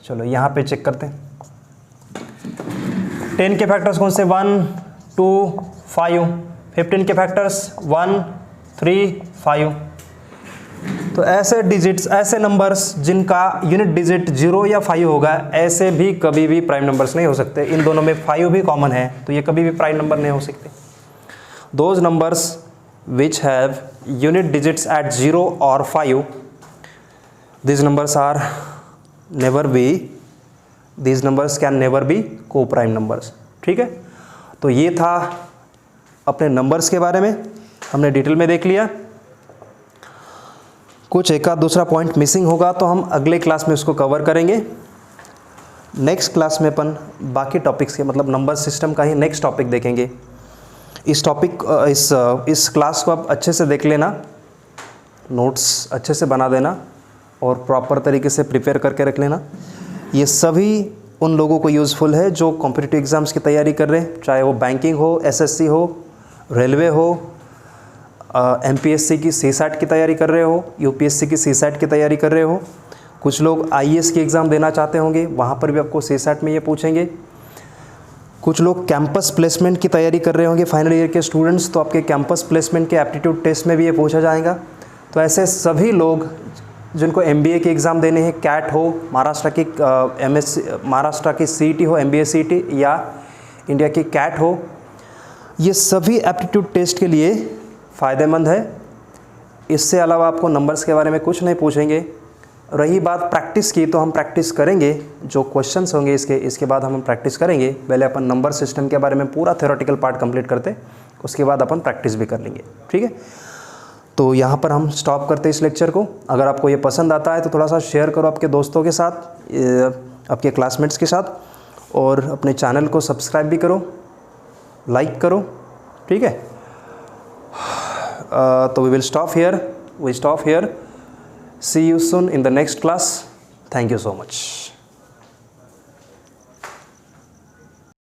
चलो यहाँ पे चेक करते हैं। 10 के फैक्टर्स कौन से? 1, 2, 5। 15 के फैक्टर्स 1, 3, 5। तो ऐसे डिजिट्स, ऐसे नंबर्स जिनका यूनिट डिजिट 0 या 5 होगा, ऐसे भी कभी भी प्राइम नंबर्स नहीं हो सकते। इन दोनों में 5 भी कॉमन है, तो ये कभी भी प्राइम नंबर नहीं हो सकते। Those numbers which have unit digits at 0 or 5, these numbers can never be co-prime numbers। ठीक है, तो ये था अपने नंबर्स के बारे में, हमने डिटेल में देख लिया। कुछ एक आध दूसरा पॉइंट मिसिंग होगा तो हम अगले क्लास में उसको कवर करेंगे। नेक्स्ट क्लास में अपन बाकी टॉपिक्स के मतलब नंबर सिस्टम का ही नेक्स्ट टॉपिक देखेंगे। इस क्लास को आप अच्छे से देख लेना, नोट्स अच्छे से बना देना और प्रॉपर तरीके से प्रिपेयर करके रख लेना। ये सभी उन लोगों को यूज़फुल है जो कॉम्पिटिटिव एग्ज़ाम्स की तैयारी कर रहे हैं, चाहे वो बैंकिंग हो, SSC हो, रेलवे हो, MPSC की CSAT की तैयारी कर रहे हो, UPSC की CSAT की तैयारी कर रहे हो। कुछ लोग IAS की एग्ज़ाम देना चाहते होंगे, वहाँ पर भी आपको CSAT में ये पूछेंगे। कुछ लोग कैंपस प्लेसमेंट की तैयारी कर रहे होंगे फाइनल ईयर के स्टूडेंट्स, तो आपके कैंपस प्लेसमेंट के एप्टीट्यूड टेस्ट में भी ये पूछा जाएगा। तो ऐसे सभी लोग जिनको MBA की एग्ज़ाम देने हैं, कैट हो, महाराष्ट्र की CET हो, MBA CET या इंडिया की कैट हो, ये सभी एप्टीट्यूड टेस्ट के लिए फ़ायदेमंद है। इससे अलावा आपको नंबर्स के बारे में कुछ नहीं पूछेंगे। रही बात प्रैक्टिस की, तो हम प्रैक्टिस करेंगे, जो क्वेश्चंस होंगे इसके बाद हम प्रैक्टिस करेंगे। पहले अपन नंबर सिस्टम के बारे में पूरा थ्योरेटिकल पार्ट कंप्लीट करते, उसके बाद अपन प्रैक्टिस भी कर लेंगे। ठीक है, तो यहाँ पर हम स्टॉप करते इस लेक्चर को। अगर आपको ये पसंद आता है तो थोड़ा सा शेयर करो आपके दोस्तों के साथ, आपके क्लासमेट्स के साथ, और अपने चैनल को सब्सक्राइब भी करो, लाइक करो। ठीक है, तो we stop here. See you soon in the next class. Thank you so much.